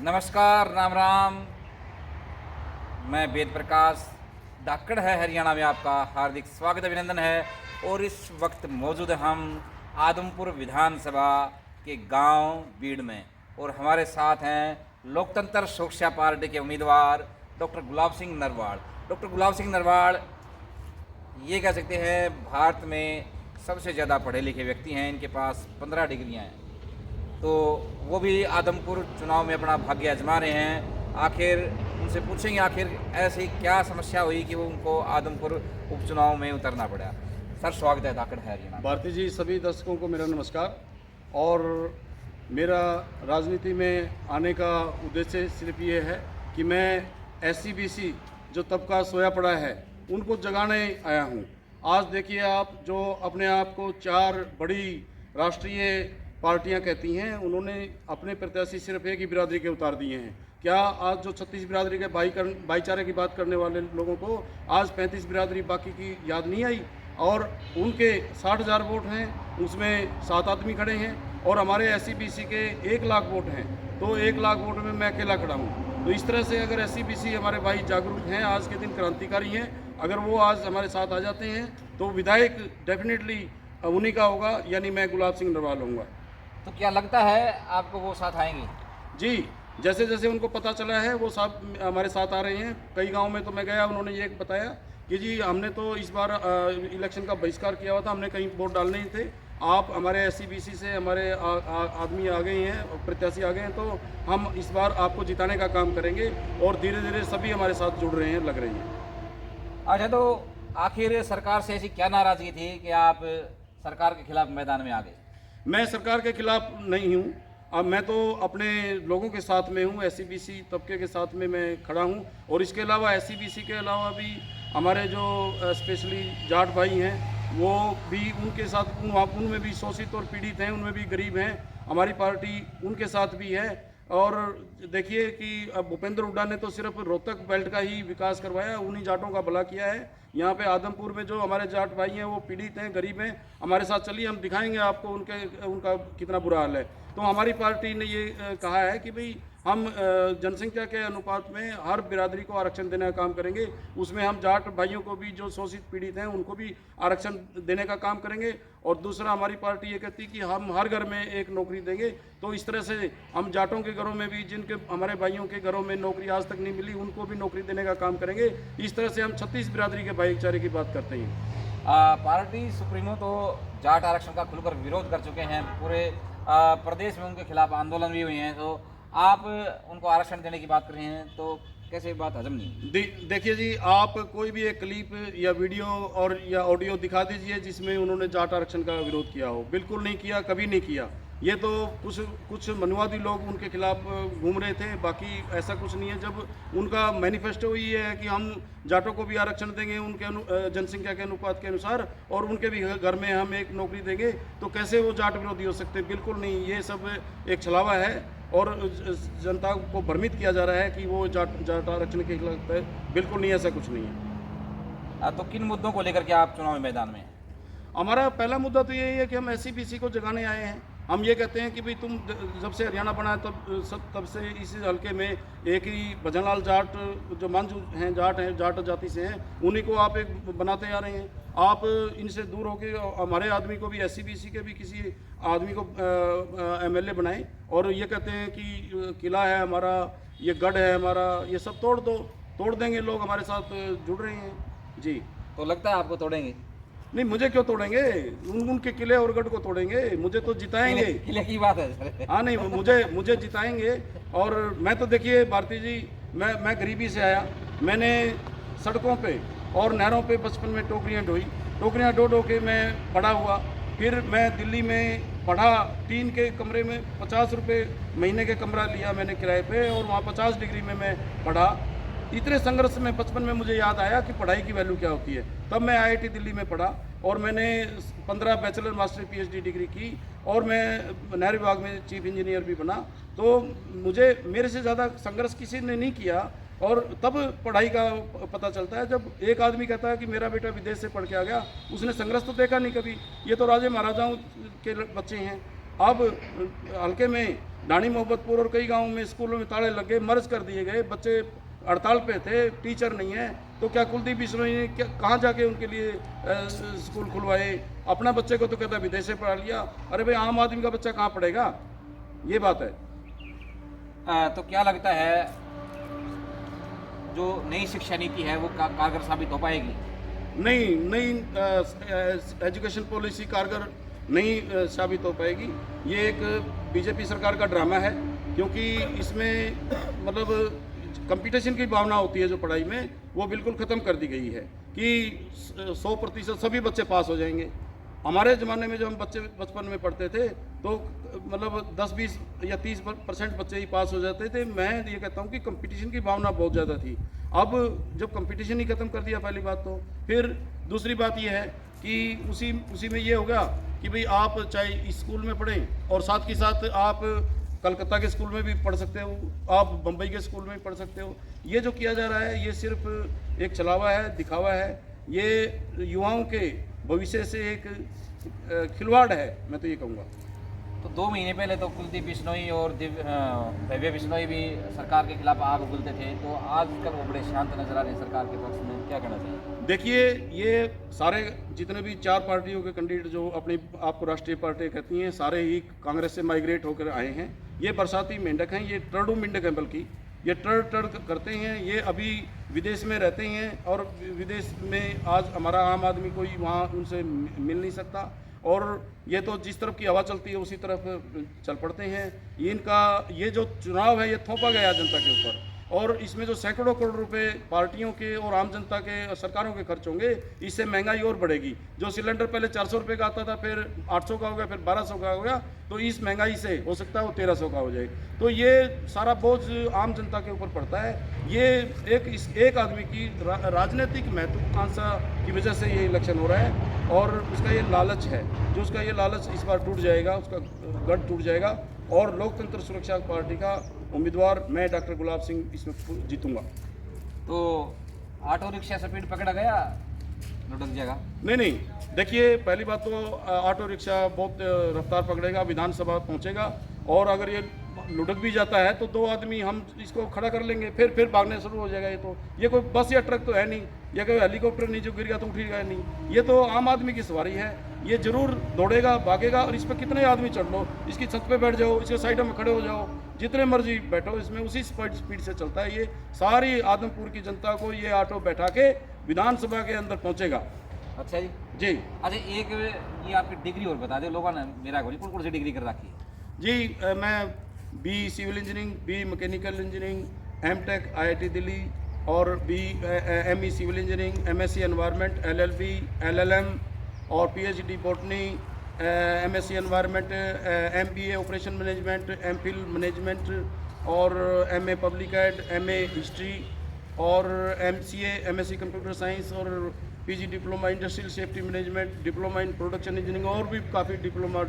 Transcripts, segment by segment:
नमस्कार, राम राम। मैं वेद प्रकाश, धाकड़ है हरियाणा में आपका हार्दिक स्वागत अभिनंदन है। और इस वक्त मौजूद हम आदमपुर विधानसभा के गांव बीड़ में, और हमारे साथ हैं लोकतंत्र सुरक्षा पार्टी के उम्मीदवार डॉक्टर गुलाब सिंह नरवाल। डॉक्टर गुलाब सिंह नरवाल ये कह सकते हैं भारत में सबसे ज़्यादा पढ़े लिखे व्यक्ति हैं। इनके पास 15 डिग्रियां हैं, तो वो भी आदमपुर चुनाव में अपना भाग्य आजमा रहे हैं। आखिर उनसे पूछेंगे आखिर ऐसी क्या समस्या हुई कि वो उनको आदमपुर उपचुनाव में उतरना पड़ा। सर, स्वागत है धाकड़ है हरियाणा। भारती जी, सभी दर्शकों को मेरा नमस्कार। और मेरा राजनीति में आने का उद्देश्य सिर्फ ये है कि मैं SC-BC जो तबका सोया पड़ा है उनको जगाने आया हूँ। आज देखिए आप, जो अपने आप को 4 बड़ी राष्ट्रीय पार्टियां कहती हैं, उन्होंने अपने प्रत्याशी सिर्फ एक ही बिरादरी के उतार दिए हैं। क्या आज जो 36 बिरादरी के भाईचारे की बात करने वाले लोगों को आज 35 बिरादरी बाकी की याद नहीं आई? और उनके 60,000 वोट हैं, उसमें 7 आदमी खड़े हैं, और हमारे SC-BC के 1 लाख वोट हैं, तो 1 लाख वोट में मैं अकेला खड़ा हूँ। तो इस तरह से अगर SC-BC हमारे भाई जागरूक हैं, आज के दिन क्रांतिकारी हैं, अगर वो आज हमारे साथ आ जाते हैं तो विधायक डेफिनेटली उन्हीं का होगा, यानी मैं गुलाब सिंह नरवाल होऊंगा। तो क्या लगता है आपको वो साथ आएंगे? जी, जैसे जैसे उनको पता चला है वो सब हमारे साथ आ रहे हैं। कई गांव में तो मैं गया, उन्होंने ये बताया कि जी हमने तो इस बार इलेक्शन का बहिष्कार किया हुआ था, हमने कहीं वोट डालने ही थे, आप हमारे SC-BC से हमारे आदमी आ गए हैं, प्रत्याशी आ गए हैं, तो हम इस बार आपको जिताने का काम करेंगे। और धीरे धीरे सभी हमारे साथ जुड़ रहे हैं, लग रहे हैं। अच्छा, तो आखिर सरकार से ऐसी क्या नाराजगी थी कि आप सरकार के खिलाफ मैदान में आ गए? मैं सरकार के खिलाफ नहीं हूँ। अब मैं तो अपने लोगों के साथ में हूँ, SC-BC तबके के साथ में मैं खड़ा हूँ। और इसके अलावा SC-BC के अलावा भी हमारे जो स्पेशली जाट भाई हैं, वो भी उनके साथ उनमें भी शोषित और पीड़ित हैं, उनमें भी गरीब हैं। हमारी पार्टी उनके साथ भी है। और देखिए कि अब भूपेंद्र हुड्डा ने तो सिर्फ रोहतक बेल्ट का ही विकास करवाया, उन्हीं जाटों का भला किया है। यहाँ पे आदमपुर में जो हमारे जाट भाई हैं वो पीड़ित हैं, गरीब हैं, हमारे साथ चलिए, हम दिखाएंगे आपको उनका कितना बुरा हाल है। तो हमारी पार्टी ने ये कहा है कि भाई हम जनसंख्या के अनुपात में हर बिरादरी को आरक्षण देने का काम करेंगे। उसमें हम जाट भाइयों को भी, जो शोषित पीड़ित हैं, उनको भी आरक्षण देने का काम करेंगे। और दूसरा, हमारी पार्टी ये कहती है कि हम हर घर में एक नौकरी देंगे। तो इस तरह से हम जाटों के घरों में भी, जिनके हमारे भाइयों के घरों में नौकरी आज तक नहीं मिली, उनको भी नौकरी देने का काम करेंगे। इस तरह से हम 36 बिरादरी के भाईचारे की बात करते हैं। पार्टी सुप्रीमो तो जाट आरक्षण का खुलकर विरोध कर चुके हैं, पूरे प्रदेश में उनके खिलाफ आंदोलन भी हुए हैं, तो आप उनको आरक्षण देने की बात कर रहे हैं, तो कैसे बात हजम नहीं? देखिए जी, आप कोई भी एक क्लिप या वीडियो और या ऑडियो दिखा दीजिए जिसमें उन्होंने जाट आरक्षण का विरोध किया हो। बिल्कुल नहीं किया, कभी नहीं किया। ये तो कुछ मनुवादी लोग उनके खिलाफ घूम रहे थे, बाकी ऐसा कुछ नहीं है। जब उनका मैनिफेस्टो ही है कि हम जाटों को भी आरक्षण देंगे उनके जनसंख्या के अनुपात के अनुसार, और उनके भी घर में हम एक नौकरी देंगे, तो कैसे वो जाट विरोधी हो सकते हैं? बिल्कुल नहीं, ये सब एक छलावा है और जनता को भ्रमित किया जा रहा है कि वो जाट आरक्षण के खिलाफ है। बिल्कुल नहीं, ऐसा कुछ नहीं है। तो किन मुद्दों को लेकर के आप चुनावी मैदान में? हमारा पहला मुद्दा तो यही है कि हम SC-BC को जगाने आए हैं। हम ये कहते हैं कि भाई तुम जब से हरियाणा बना है तब से इस हल्के में एक ही भजनलाल जाट, जो मंझ हैं, जाट जाति से हैं, उन्हीं को आप एक बनाते आ रहे हैं। आप इनसे दूर होकर हमारे आदमी को भी, SC-BC के भी किसी आदमी को MLA बनाएं, और ये कहते हैं कि किला है हमारा, ये गढ़ है हमारा, ये सब तोड़ देंगे। लोग हमारे साथ जुड़ रहे हैं जी। तो लगता है आपको तोड़ेंगे? नहीं, मुझे क्यों तोड़ेंगे? उनके किले और गढ़ को तोड़ेंगे, मुझे तो जिताएंगे। किले की बात है सर। हाँ, नहीं, मुझे जिताएंगे। और मैं तो देखिए भारती जी, मैं गरीबी से आया। मैंने सड़कों पे और नहरों पे बचपन में टोकरियाँ ढो के मैं बड़ा हुआ। फिर मैं दिल्ली में पढ़ा, टीन के कमरे में 50 रुपये महीने के कमरा लिया मैंने किराए पे, और वहाँ 50 डिग्री में मैं पढ़ा। इतने संघर्ष में बचपन में मुझे याद आया कि पढ़ाई की वैल्यू क्या होती है। तब मैं IIT दिल्ली में पढ़ा, और मैंने 15 बैचलर, मास्टर, PhD डिग्री की, और मैं नहर विभाग में चीफ इंजीनियर भी बना। तो मेरे से ज़्यादा संघर्ष किसी ने नहीं किया। और तब पढ़ाई का पता चलता है, जब एक आदमी कहता है कि मेरा बेटा विदेश से पढ़ के आ गया, उसने संघर्ष तो देखा नहीं कभी। ये तो राजे महाराजाओं के बच्चे हैं। अब हल्के में डाणी मोहब्बतपुर और कई गांवों में स्कूलों में ताले लग गए, मर्ज कर दिए गए, बच्चे हड़ताल पे थे, टीचर नहीं है। तो क्या कुलदीप बिश्नोई ने कहाँ जाके उनके लिए स्कूल खुलवाए? अपना बच्चे को तो कहता विदेश से पढ़ा लिया। अरे भाई, आम आदमी का बच्चा कहाँ पढ़ेगा? ये बात है। तो क्या लगता है जो नई शिक्षा नीति है वो कारगर साबित हो पाएगी? नहीं, नई एजुकेशन पॉलिसी कारगर नहीं साबित हो पाएगी। ये एक बीजेपी सरकार का ड्रामा है, क्योंकि इसमें मतलब कंपटीशन की भावना होती है जो पढ़ाई में, वो बिल्कुल ख़त्म कर दी गई है कि 100% सभी बच्चे पास हो जाएंगे। हमारे ज़माने में जब हम बच्चे बचपन में पढ़ते थे तो मतलब 10-20 या 30% बच्चे ही पास हो जाते थे। मैं ये कहता हूँ कि कंपटीशन की भावना बहुत ज़्यादा थी। अब जब कंपटीशन ही ख़त्म कर दिया पहली बात तो, फिर दूसरी बात ये है कि उसी में ये हो गया कि भाई आप चाहे इस स्कूल में पढ़ें और साथ के साथ आप कलकत्ता के स्कूल में भी पढ़ सकते हो, आप बम्बई के स्कूल में भी पढ़ सकते हो। ये जो किया जा रहा है ये सिर्फ एक छलावा है, दिखावा है। ये युवाओं के भविष्य से एक खिलवाड़ है, मैं तो ये कहूँगा। तो 2 महीने पहले तो कुलदीप बिश्नोई और भव्य बिश्नोई भी सरकार के खिलाफ आग उगलते थे, तो आजकल वो बड़े शांत नजर आ रहे हैं सरकार के पक्ष में, क्या कहना चाहिए? देखिए, ये सारे जितने भी 4 पार्टियों के कैंडिडेट जो अपनी आपको राष्ट्रीय पार्टी कहती हैं, सारे ही कांग्रेस से माइग्रेट होकर आए हैं। ये बरसाती मेंढक हैं, ये टर्डू मेंढक हैं, बल्कि ये टर्ड करते हैं। ये अभी विदेश में रहते हैं और विदेश में आज हमारा आम आदमी कोई वहाँ उनसे मिल नहीं सकता, और ये तो जिस तरफ की हवा चलती है उसी तरफ चल पड़ते हैं। ये जो चुनाव है ये थोपा गया जनता के ऊपर, और इसमें जो सैकड़ों करोड़ रुपए पार्टियों के और आम जनता के और सरकारों के खर्च होंगे, इससे महंगाई और बढ़ेगी। जो सिलेंडर पहले 400 रुपये का आता था, फिर 800 का हो गया, फिर 1200 का हो गया, तो इस महंगाई से हो सकता है वो 1300 का हो जाए। तो ये सारा बोझ आम जनता के ऊपर पड़ता है। ये एक आदमी की राजनीतिक महत्वाकांक्षा की वजह से ये इलेक्शन हो रहा है, और उसका ये लालच है, जो उसका ये लालच इस बार टूट जाएगा, उसका गढ़ टूट जाएगा, और लोकतंत्र सुरक्षा पार्टी का उम्मीदवार मैं डॉक्टर गुलाब सिंह इसमें जीतूंगा। तो ऑटो रिक्शा स्पीड पकड़ा गया, लुढ़क जाएगा? नहीं, देखिए, पहली बात तो ऑटो रिक्शा बहुत रफ्तार पकड़ेगा, विधानसभा पहुंचेगा, और अगर ये लुढ़क भी जाता है तो 2 आदमी हम इसको खड़ा कर लेंगे, फिर भागने शुरू हो जाएगा। ये कोई बस या ट्रक तो है नहीं, या कोई हेलीकॉप्टर नहीं जो गिर गया तो उठेगा नहीं। ये तो आम आदमी की सवारी है, ये जरूर दौड़ेगा, भागेगा, और इस पर कितने आदमी चढ़ लो, इसकी छत पे बैठ जाओ, इसके साइडों में खड़े हो जाओ, जितने मर्जी बैठो, इसमें उसी स्पीड से चलता है। ये सारी आदमपुर की जनता को ये ऑटो बैठा के विधानसभा के अंदर पहुंचेगा। अच्छा जी। अच्छा, एक ये आपकी डिग्री और बता दे, लोगों ने मेरा कौन सी डिग्री कर रखी है? जी, मैं B civil engineering, B mechanical engineering, MTech IIT Delhi, और ME civil engineering, MSc environment, LLB, LLM और PhD botany, MSc environment, MBA operation management, MPhil management, और MA public ad, MA history, और MCA MSc कंप्यूटर साइंस, और PG diploma industrial safety management, diploma in production engineering, और भी काफ़ी diploma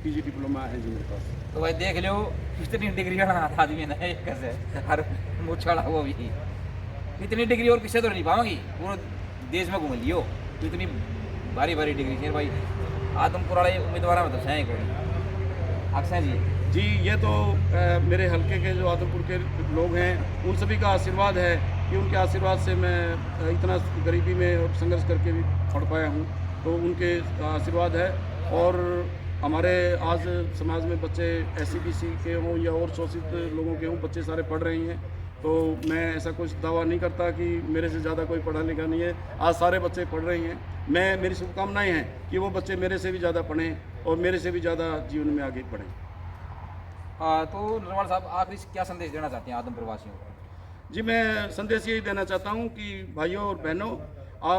PG diploma है जी मेरे पास। तो भाई देख लो कितनी डिग्री आदमी है एक कैसे, हर मुछाड़ा वो भी इतनी डिग्री और किसी तो नहीं पाऊंगी, पूरे देश में घूम लियो, तो इतनी भारी डिग्री है भाई। आदमपुर वाले उम्मीदवार में तो सही कोई अक्सर जी, ये तो मेरे हलके के जो आदमपुर के लोग हैं उन सभी का आशीर्वाद है कि उनके आशीर्वाद से मैं इतना गरीबी में संघर्ष करके भी पढ़ पाया हूँ, तो उनके आशीर्वाद है। और हमारे आज समाज में बच्चे SC/BC के हों या और शोषित लोगों के हों, बच्चे सारे पढ़ रहे हैं। तो मैं ऐसा कुछ दावा नहीं करता कि मेरे से ज़्यादा कोई पढ़ा लिखा नहीं है, आज सारे बच्चे पढ़ रहे हैं। मेरी शुभकामनाएँ हैं कि वो बच्चे मेरे से भी ज़्यादा पढ़ें और मेरे से भी ज़्यादा जीवन में आगे बढ़ें। तो नरवाल साहब, आखिरी क्या संदेश देना चाहते हैं आदमपुर वासियों को? जी, मैं संदेश यही देना चाहता हूँ कि भाइयों और बहनों,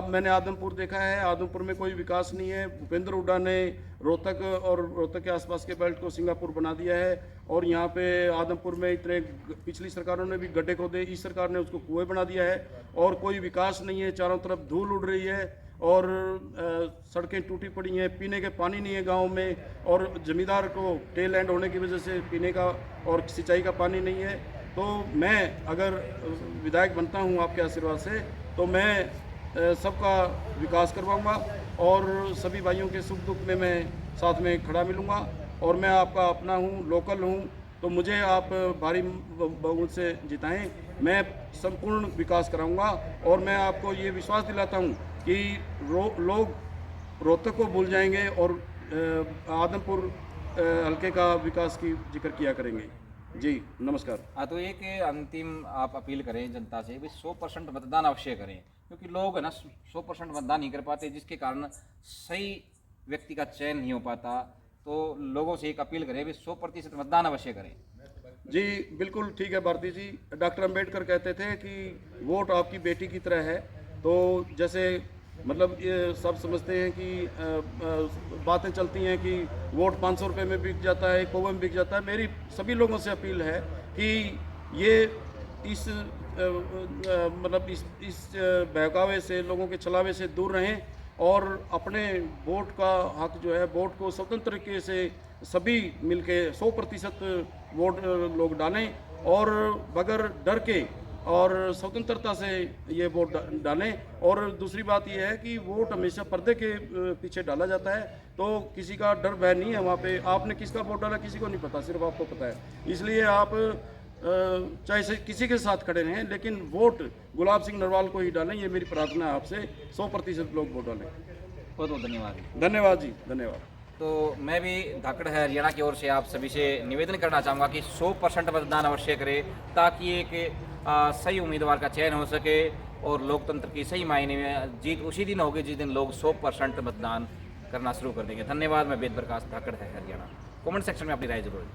मैंने आदमपुर देखा है, आदमपुर में कोई विकास नहीं है। भूपेंद्र हुड्डा ने रोहतक और रोहतक के आसपास के बेल्ट को सिंगापुर बना दिया है, और यहाँ पे आदमपुर में इतने पिछली सरकारों ने भी गड्ढे खोदे, इस सरकार ने उसको कुएं बना दिया है, और कोई विकास नहीं है। चारों तरफ धूल उड़ रही है, और सड़कें टूटी पड़ी हैं, पीने के पानी नहीं है गांव में, और ज़मींदार को टेल एंड होने की वजह से पीने का और सिंचाई का पानी नहीं है। तो मैं अगर विधायक बनता हूं आपके आशीर्वाद से, तो मैं सबका विकास करवाऊंगा, और सभी भाइयों के सुख दुख में मैं साथ में खड़ा मिलूंगा, और मैं आपका अपना हूं, लोकल हूं, तो मुझे आप भारी बहुमत से जिताएं। मैं संपूर्ण विकास कराऊंगा और मैं आपको ये विश्वास दिलाता हूं कि लोग रोहतक को भूल जाएंगे और आदमपुर हल्के का विकास की जिक्र किया करेंगे। जी नमस्कार। हाँ, तो एक अंतिम आप अपील करें जनता से भी 100% मतदान अवश्य करें, क्योंकि लोग है ना 100% मतदान नहीं कर पाते, जिसके कारण सही व्यक्ति का चयन नहीं हो पाता। तो लोगों से एक अपील करें भी 100% मतदान अवश्य करें। जी बिल्कुल ठीक है भारती जी। डॉक्टर अंबेडकर कहते थे कि वोट आपकी बेटी की तरह है। तो जैसे मतलब ये सब समझते हैं कि बातें चलती हैं कि वोट 500 रुपये में बिक जाता है, कौवे में बिक जाता है। मेरी सभी लोगों से अपील है कि ये इस मतलब इस बहकावे से, लोगों के छलावे से दूर रहें और अपने वोट का हक जो है, वोट को स्वतंत्र तरीके से सभी मिलके 100% वोट लोग डालें और बगैर डर के और स्वतंत्रता से ये वोट डालें। और दूसरी बात ये है कि वोट हमेशा पर्दे के पीछे डाला जाता है, तो किसी का डर भय नहीं है वहाँ पे। आपने किसका वोट डाला किसी को नहीं पता, सिर्फ आपको पता है। इसलिए आप चाहे से किसी के साथ खड़े रहें, लेकिन वोट गुलाब सिंह नरवाल को ही डालें। ये मेरी प्रार्थना है आपसे, 100% लोग वोट डालें। बहुत बहुत धन्यवाद। धन्यवाद जी, धन्यवाद। तो मैं भी धाकड़ है हरियाणा की ओर से आप सभी से निवेदन करना चाहूँगा कि 100% मतदान अवश्य करें, ताकि एक सही उम्मीदवार का चयन हो सके और लोकतंत्र की सही मायने में जीत उसी दिन होगी जिस दिन लोग 100% मतदान करना शुरू कर देंगे। धन्यवाद। मैं वेद प्रकाश, धाकड़ है हरियाणा। कमेंट सेक्शन में अपनी राय जरूर